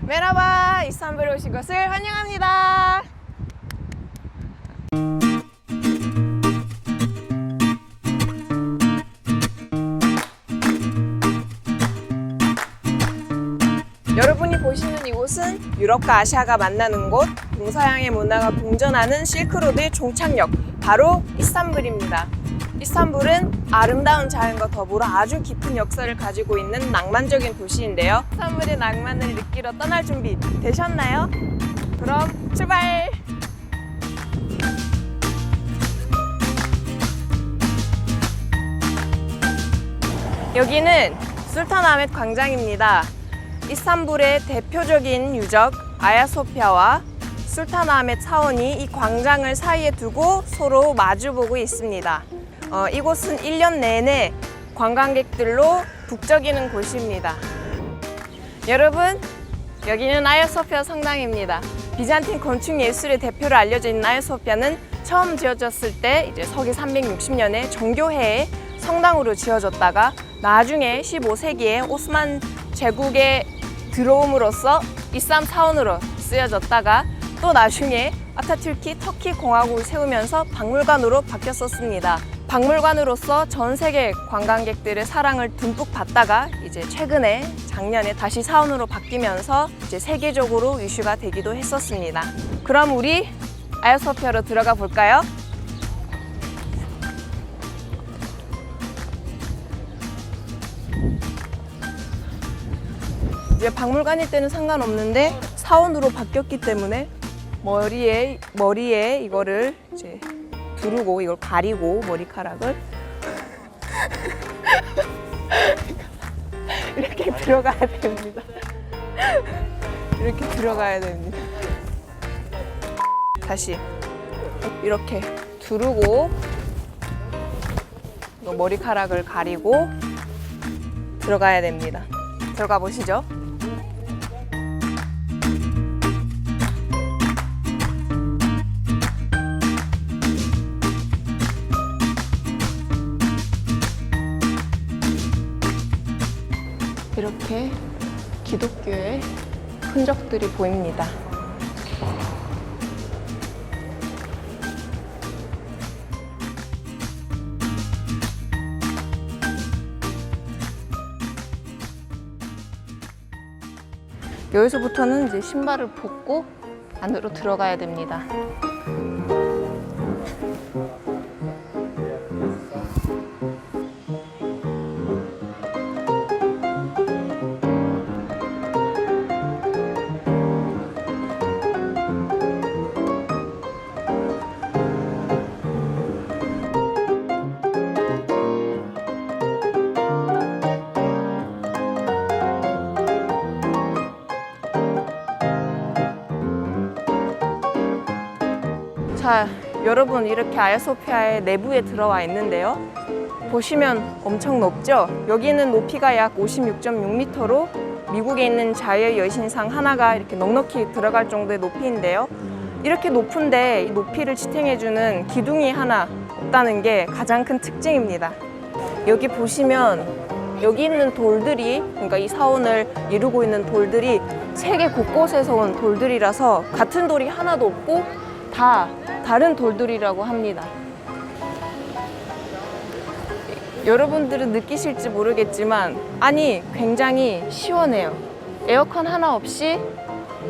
메라바, 이스탄불에 오신 것을 환영합니다. 여러분이 보시는 이곳은 유럽과 아시아가 만나는 곳, 동서양의 문화가 공존하는 실크로드의 종착역, 바로 이스탄불입니다. 이스탄불은 아름다운 자연과 더불어 아주 깊은 역사를 가지고 있는 낭만적인 도시인데요. 이스탄불의 낭만을 느끼러 떠날 준비 되셨나요? 그럼 출발! 여기는 술탄아멧 광장입니다. 이스탄불의 대표적인 유적 아야소피아와 술탄아멧 사원이 이 광장을 사이에 두고 서로 마주보고 있습니다. 이곳은 1년 내내 관광객들로 북적이는 곳입니다. 여러분, 여기는 아야소피아 성당입니다. 비잔틴 건축 예술의 대표로 알려져 있는 아야소피아는 처음 지어졌을 때 이제 서기 360년에 정교회의 성당으로 지어졌다가 나중에 15세기에 오스만 제국에 들어옴으로써 이슬람 사원으로 쓰여졌다가 또 나중에 아타투르키 터키 공화국을 세우면서 박물관으로 바뀌었었습니다. 박물관으로서 전 세계 관광객들의 사랑을 듬뿍 받다가 이제 최근에 작년에 다시 사원으로 바뀌면서 이제 세계적으로 이슈가 되기도 했었습니다. 그럼 우리 아야소피아로 들어가 볼까요? 이제 박물관일 때는 상관없는데 사원으로 바뀌었기 때문에 머리에 이거를 이제 두르고 이걸 가리고 머리카락을 이렇게 들어가야 됩니다. 이렇게 들어가야 됩니다. 다시 이렇게 두르고 머리카락을 가리고 들어가야 됩니다. 들어가 보시죠. 이렇게 기독교의 흔적들이 보입니다. 여기서부터는 이제 신발을 벗고 안으로 들어가야 됩니다. 자, 여러분 이렇게 아야소피아의 내부에 들어와 있는데요. 보시면 엄청 높죠? 여기는 높이가 약 56.6m로 미국에 있는 자유의 여신상 하나가 이렇게 넉넉히 들어갈 정도의 높이인데요. 이렇게 높은데 이 높이를 지탱해주는 기둥이 하나 없다는 게 가장 큰 특징입니다. 여기 보시면 여기 있는 돌들이, 그러니까 이 사원을 이루고 있는 돌들이 세계 곳곳에서 온 돌들이라서 같은 돌이 하나도 없고 다 다른 돌들이라고 합니다. 여러분들은 느끼실지 모르겠지만 아니 굉장히 시원해요. 에어컨 하나 없이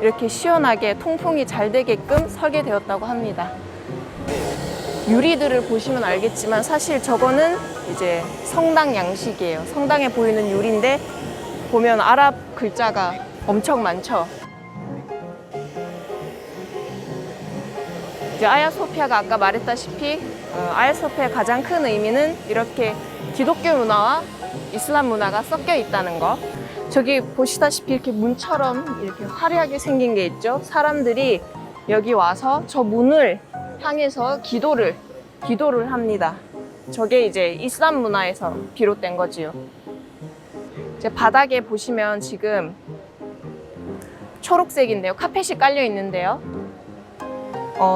이렇게 시원하게 통풍이 잘 되게끔 설계되었다고 합니다. 유리들을 보시면 알겠지만 사실 저거는 이제 성당 양식이에요. 성당에 보이는 유리인데 보면 아랍 글자가 엄청 많죠. 이제 아야소피아가 아까 말했다시피 아야소피아의 가장 큰 의미는 이렇게 기독교 문화와 이슬람 문화가 섞여 있다는 거. 저기 보시다시피 이렇게 문처럼 이렇게 화려하게 생긴 게 있죠. 사람들이 여기 와서 저 문을 향해서 기도를 합니다. 저게 이제 이슬람 문화에서 비롯된 거지요. 이제 바닥에 보시면 지금 초록색인데요. 카펫이 깔려 있는데요.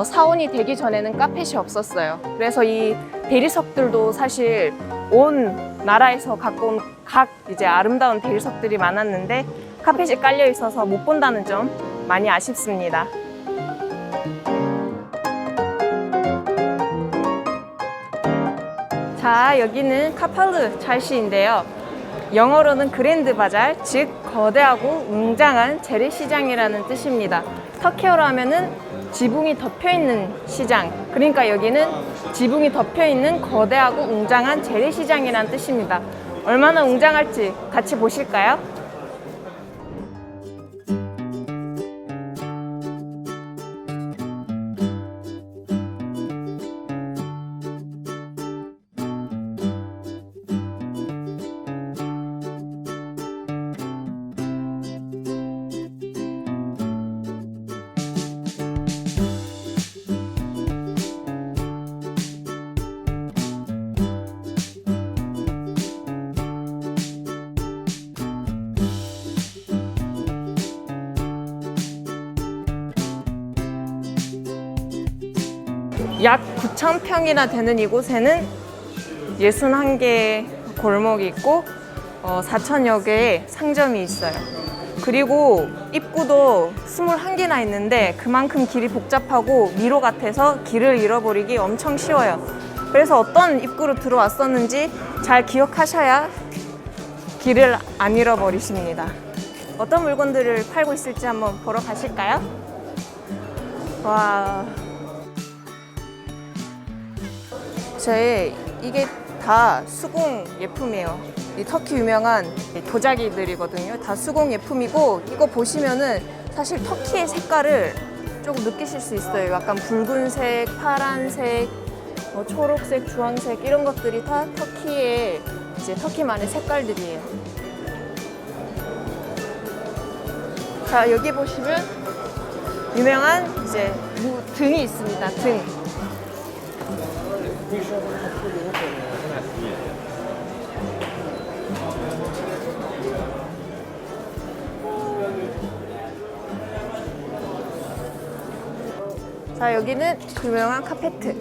사원이 되기 전에는 카펫이 없었어요. 그래서 이 대리석들도 사실 온 나라에서 갖고 온 각 이제 아름다운 대리석들이 많았는데 카펫이 깔려 있어서 못 본다는 점 많이 아쉽습니다. 자, 여기는 카팔루 찰시인데요. 영어로는 그랜드 바잘, 즉 거대하고 웅장한 재래시장이라는 뜻입니다. 터키어로 하면은 지붕이 덮여있는 시장, 그러니까 여기는 지붕이 덮여있는 거대하고 웅장한 재래시장이라는 뜻입니다. 얼마나 웅장할지 같이 보실까요? 약 9,000평이나 되는 이곳에는 61개의 골목이 있고 4,000여 개의 상점이 있어요. 그리고 입구도 21개나 있는데 그만큼 길이 복잡하고 미로 같아서 길을 잃어버리기 엄청 쉬워요. 그래서 어떤 입구로 들어왔었는지 잘 기억하셔야 길을 안 잃어버리십니다. 어떤 물건들을 팔고 있을지 한번 보러 가실까요? 와, 이게 다 수공 예품이에요. 이 터키 유명한 도자기들이거든요. 다 수공 예품이고, 이거 보시면은 사실 터키의 색깔을 조금 느끼실 수 있어요. 약간 붉은색, 파란색, 초록색, 주황색 이런 것들이 다 터키의 터키만의 색깔들이에요. 자, 여기 보시면 유명한 등이 있습니다. 등. 자, 여기는 유명한 카페트.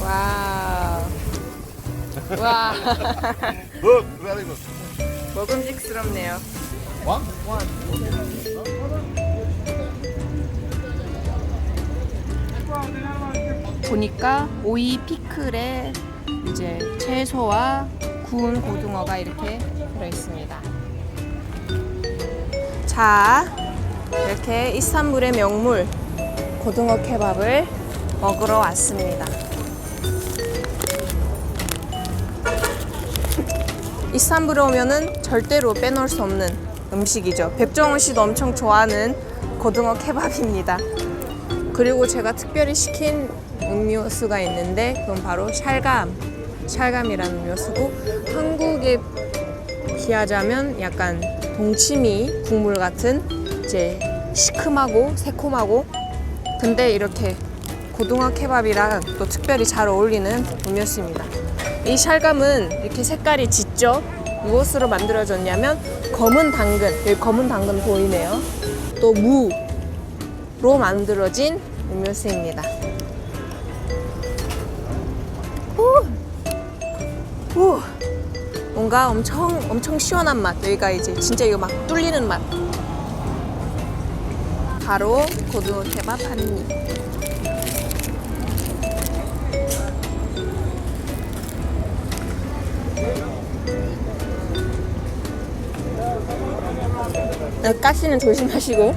와우. 와. Good, very good. 먹음직스럽네요. One? 보니까 오이 피클에 채소와 구운 고등어가 이렇게 들어있습니다. 자, 이렇게 이스탄불의 명물 고등어 케밥을 먹으러 왔습니다. 이스탄불에 오면은 절대로 빼놓을 수 없는 음식이죠. 백종원 씨도 엄청 좋아하는 고등어 케밥입니다. 그리고 제가 특별히 시킨 음료수가 있는데 그건 바로 샬감이라는 음료수고, 한국에 비하자면 약간 동치미 국물 같은 시큼하고 새콤하고, 근데 이렇게 고등어 케밥이랑 또 특별히 잘 어울리는 음료수입니다. 이 샬감은 이렇게 색깔이 짙죠? 무엇으로 만들어졌냐면 검은 당근, 여기 검은 당근 보이네요. 또 무로 만들어진 음료수입니다. 오, 뭔가 엄청 시원한 맛. 여기가 진짜 이거 막 뚫리는 맛. 바로 고등어 케밥 한 입. 가시는 조심하시고.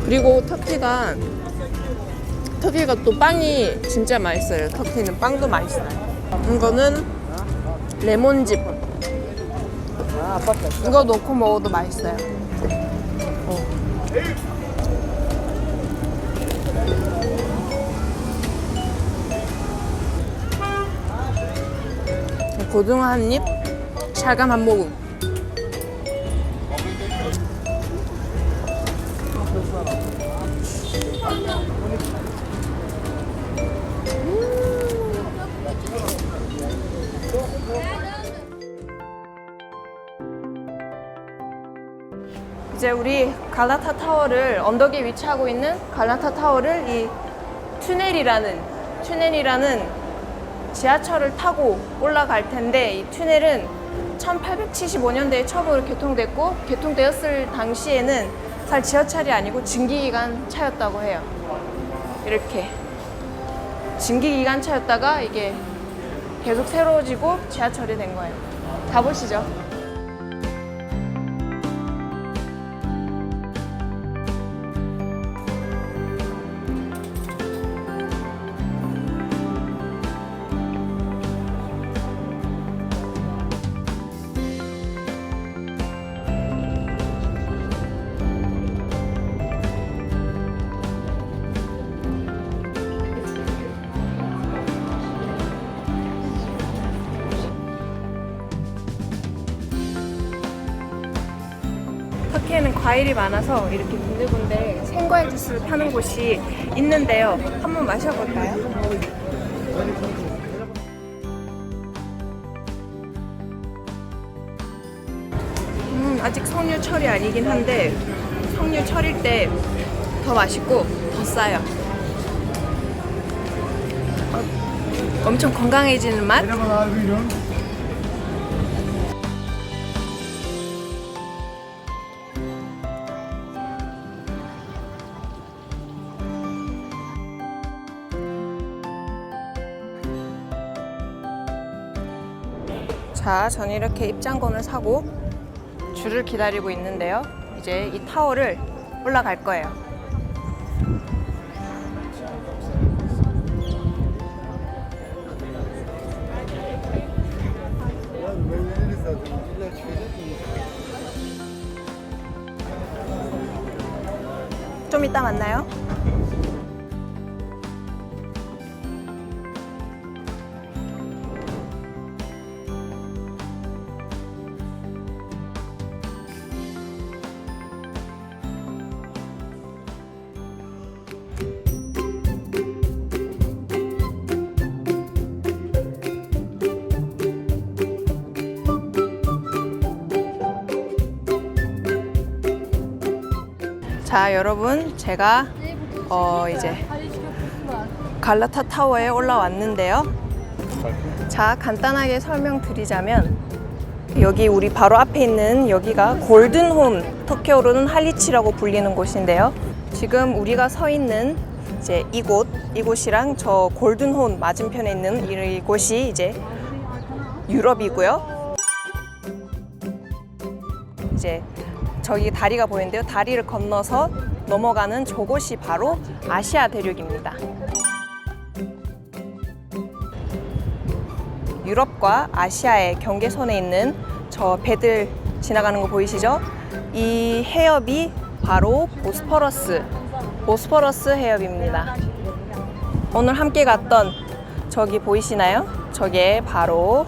그리고 터키가 또 빵이 진짜 맛있어요. 터키는 빵도 맛있어요. 이거는 레몬즙. 이거 넣고 먹어도 맛있어요. 고등어 한 입, 찰감 한 모금. 이제 우리 갈라타 타워를 언덕에 위치하고 있는 갈라타 타워를 이 튜넬이라는 지하철을 타고 올라갈 텐데 이 튜넬은 1875년대에 처음으로 개통되었을 당시에는 사실 지하철이 아니고 증기기관 차였다고 해요. 이렇게 증기기관 차였다가 이게 계속 새로워지고 지하철이 된 거예요. 가보시죠. 터키에는 과일이 많아서 이렇게 군데군데 생과일 주스를 파는 곳이 있는데요. 한번 마셔볼까요? 아직 석류철이 아니긴 한데 석류철일 때 더 맛있고 더 싸요. 엄청 건강해지는 맛? 자, 저는 이렇게 입장권을 사고 줄을 기다리고 있는데요. 이제 이 타워를 올라갈 거예요. 좀 이따 만나요. 자, 여러분, 제가 이제 갈라타 타워에 올라왔는데요. 자, 간단하게 설명드리자면 여기 우리 바로 앞에 있는 여기가 골든홈, 터키어로는 할리치라고 불리는 곳인데요. 지금 우리가 서 있는 이제 이곳이랑 저 골든홈 맞은편에 있는 이곳이 이제 유럽이고요. 이제 저기 다리가 보이는데요. 다리를 건너서 넘어가는 저곳이 바로 아시아 대륙입니다. 유럽과 아시아의 경계선에 있는 저 배들 지나가는 거 보이시죠? 이 해협이 바로 보스포러스 해협입니다. 오늘 함께 갔던 저기 보이시나요? 저게 바로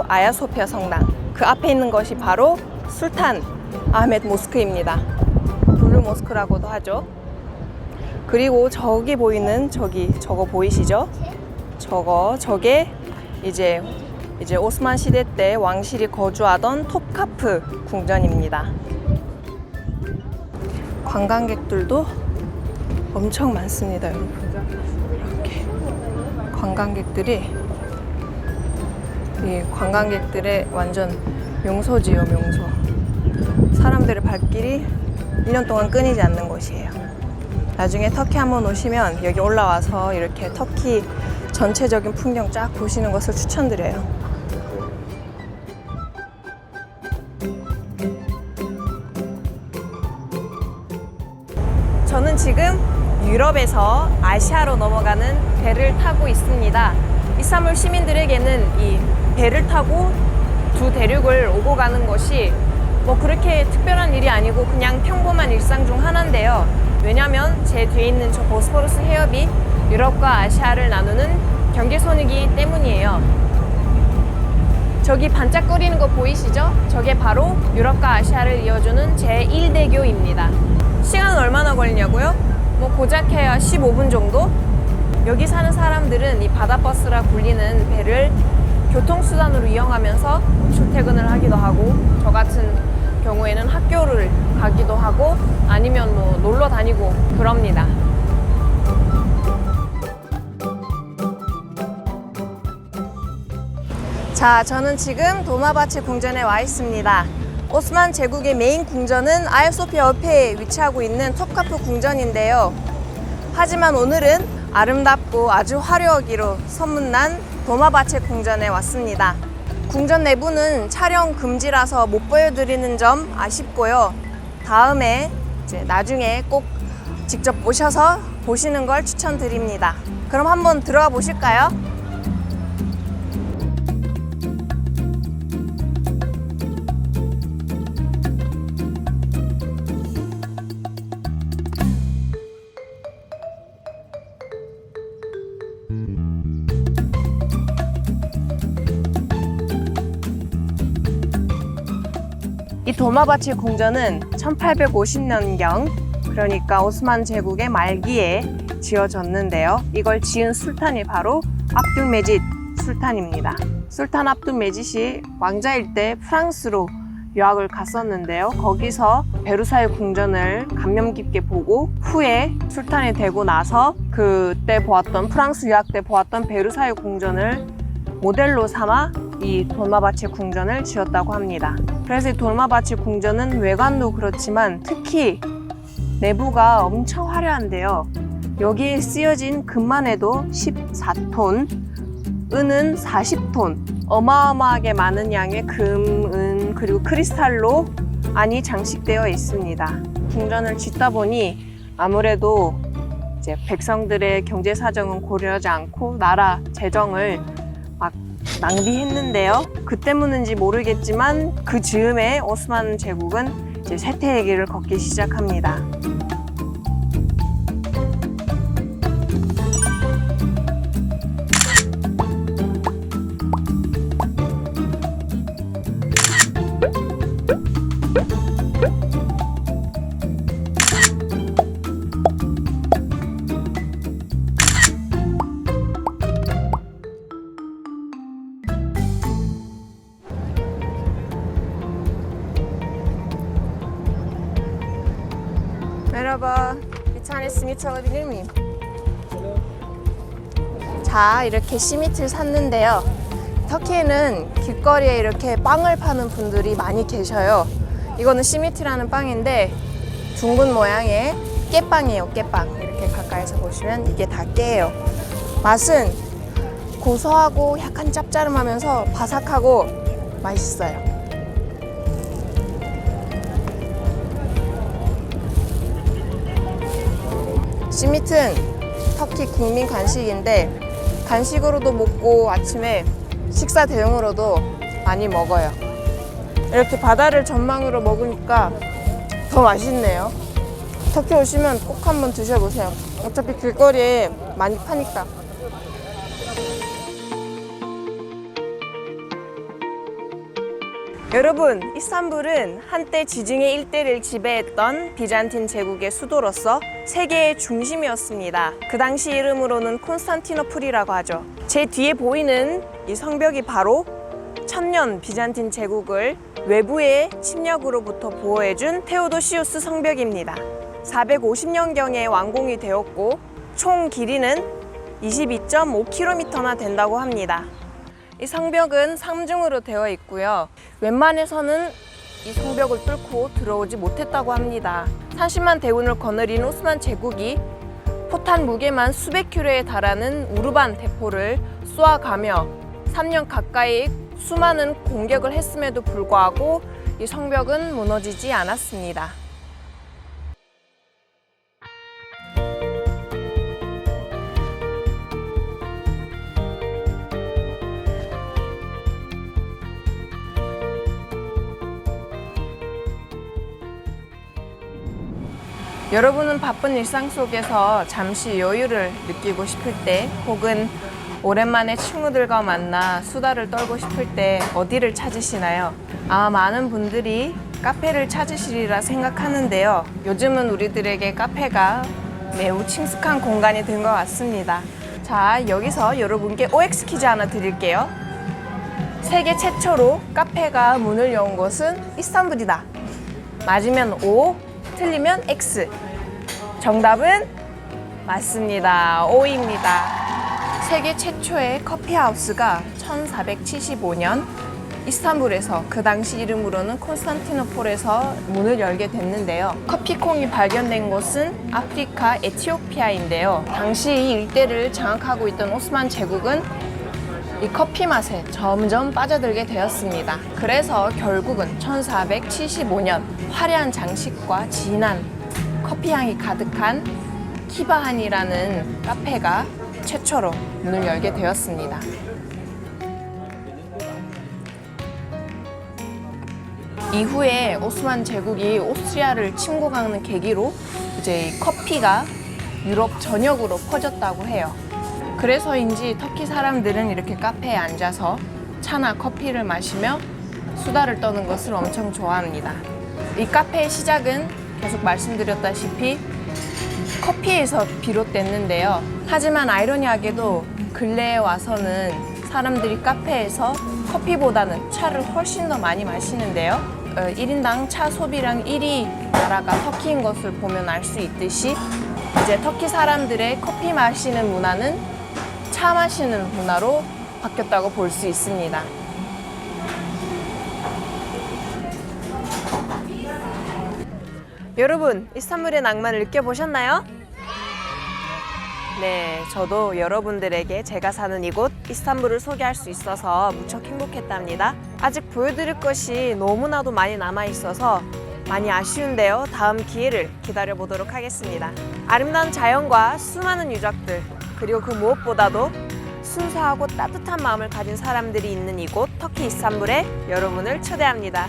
아야소피아 성당. 그 앞에 있는 것이 바로 술탄 아흐메드 모스크입니다. 블루 모스크라고도 하죠. 그리고 저기 보이는 저거 보이시죠? 저게 이제 오스만 시대 때 왕실이 거주하던 톱카프 궁전입니다. 관광객들도 엄청 많습니다, 여러분. 이렇게 관광객들의 완전 명소지요, 명소. 사람들의 발길이 1년 동안 끊이지 않는 곳이에요. 나중에 터키 한번 오시면 여기 올라와서 이렇게 터키 전체적인 풍경 쫙 보시는 것을 추천드려요. 저는 지금 유럽에서 아시아로 넘어가는 배를 타고 있습니다. 이스탄불 시민들에게는 이 배를 타고 두 대륙을 오고 가는 것이 뭐 그렇게 특별한 일이 아니고 그냥 평범한 일상 중 하나인데요. 왜냐면 제 뒤에 있는 저 보스포러스 해협이 유럽과 아시아를 나누는 경계선이기 때문이에요. 저기 반짝거리는 거 보이시죠? 저게 바로 유럽과 아시아를 이어주는 제1대교입니다. 시간은 얼마나 걸리냐고요? 뭐 고작해야 15분 정도? 여기 사는 사람들은 이 바다버스라 불리는 배를 교통수단으로 이용하면서 출퇴근을 하기도 하고, 저 같은 경우에는 학교를 가기도 하고 아니면 뭐 놀러 다니고 그럽니다. 자, 저는 지금 도마바체 궁전에 와 있습니다. 오스만 제국의 메인 궁전은 아야소피아 옆에 위치하고 있는 톱카프 궁전인데요. 하지만 오늘은 아름답고 아주 화려하기로 소문난 도마바체 궁전에 왔습니다. 궁전 내부는 촬영 금지라서 못 보여드리는 점 아쉽고요. 다음에 나중에 꼭 직접 오셔서 보시는 걸 추천드립니다. 그럼 한번 들어가 보실까요? 이 도마바체 궁전은 1850년경, 그러니까 오스만 제국의 말기에 지어졌는데요. 이걸 지은 술탄이 바로 압둘메짓 술탄입니다. 술탄 압둘메짓이 왕자일 때 프랑스로 유학을 갔었는데요. 거기서 베르사유 궁전을 감명 깊게 보고 후에 술탄이 되고 나서 그때 보았던, 프랑스 유학 때 보았던 베르사유 궁전을 모델로 삼아 이 도마바체 궁전을 지었다고 합니다. 그래서 이 도마바체 궁전은 외관도 그렇지만 특히 내부가 엄청 화려한데요. 여기에 쓰여진 금만 해도 14톤, 은은 40톤, 어마어마하게 많은 양의 금, 은, 그리고 크리스탈로 안이 장식되어 있습니다. 궁전을 짓다 보니 아무래도 이제 백성들의 경제 사정은 고려하지 않고 나라 재정을 막 낭비했는데요. 그 때문인지 모르겠지만 그 즈음에 오스만 제국은 이제 쇠퇴의 길을 걷기 시작합니다. Merhaba, bir tane simit alabilir miyim? 자, 이렇게 시미트를 샀는데요. 터키에는 길거리에 이렇게 빵을 파는 분들이 많이 계셔요. 이거는 시미트라는 빵인데 둥근 모양의 깨빵이에요, 깨빵. 이렇게 가까이서 보시면 이게 다 깨예요. 맛은 고소하고 약간 짭짤하면서 바삭하고 맛있어요. 시미트는 터키 국민 간식인데 간식으로도 먹고 아침에 식사 대용으로도 많이 먹어요. 이렇게 바다를 전망으로 먹으니까 더 맛있네요. 터키 오시면 꼭 한번 드셔보세요. 어차피 길거리에 많이 파니까. 여러분, 이스탄불은 한때 지중해 일대를 지배했던 비잔틴 제국의 수도로서 세계의 중심이었습니다. 그 당시 이름으로는 콘스탄티노플이라고 하죠. 제 뒤에 보이는 이 성벽이 바로 천년 비잔틴 제국을 외부의 침략으로부터 보호해준 테오도시우스 성벽입니다. 450년경에 완공이 되었고 총 길이는 22.5km나 된다고 합니다. 이 성벽은 3중으로 되어 있고요. 웬만해서는 이 성벽을 뚫고 들어오지 못했다고 합니다. 30만 대군을 거느린 오스만 제국이 포탄 무게만 수백 킬로에 달하는 우르반 대포를 쏘아가며 3년 가까이 수많은 공격을 했음에도 불구하고 이 성벽은 무너지지 않았습니다. 여러분은 바쁜 일상 속에서 잠시 여유를 느끼고 싶을 때 혹은 오랜만에 친구들과 만나 수다를 떨고 싶을 때 어디를 찾으시나요? 아마 많은 분들이 카페를 찾으시리라 생각하는데요. 요즘은 우리들에게 카페가 매우 친숙한 공간이 된 것 같습니다. 자, 여기서 여러분께 OX 퀴즈 하나 드릴게요. 세계 최초로 카페가 문을 연 곳은 이스탄불이다. 맞으면 O, 틀리면 X. 정답은 맞습니다. O입니다. 세계 최초의 커피하우스가 1475년 이스탄불에서, 그 당시 이름으로는 콘스탄티노폴에서 문을 열게 됐는데요. 커피콩이 발견된 곳은 아프리카 에티오피아인데요. 당시 이 일대를 장악하고 있던 오스만 제국은 이 커피 맛에 점점 빠져들게 되었습니다. 그래서 결국은 1475년 화려한 장식과 진한 커피향이 가득한 키바한이라는 카페가 최초로 문을 열게 되었습니다. 이후에 오스만 제국이 오스트리아를 침공하는 계기로 이제 커피가 유럽 전역으로 퍼졌다고 해요. 그래서인지 터키 사람들은 이렇게 카페에 앉아서 차나 커피를 마시며 수다를 떠는 것을 엄청 좋아합니다. 이 카페의 시작은 계속 말씀드렸다시피 커피에서 비롯됐는데요. 하지만 아이러니하게도 근래에 와서는 사람들이 카페에서 커피보다는 차를 훨씬 더 많이 마시는데요. 1인당 차 소비량 1위 나라가 터키인 것을 보면 알 수 있듯이 이제 터키 사람들의 커피 마시는 문화는 차 마시는 문화로 바뀌었다고 볼 수 있습니다. 여러분, 이스탄불의 낭만을 느껴보셨나요? 네, 저도 여러분들에게 제가 사는 이곳 이스탄불을 소개할 수 있어서 무척 행복했답니다. 아직 보여드릴 것이 너무나도 많이 남아있어서 많이 아쉬운데요. 다음 기회를 기다려보도록 하겠습니다. 아름다운 자연과 수많은 유적들, 그리고 그 무엇보다도 순수하고 따뜻한 마음을 가진 사람들이 있는 이곳 터키 이스탄불에 여러분을 초대합니다.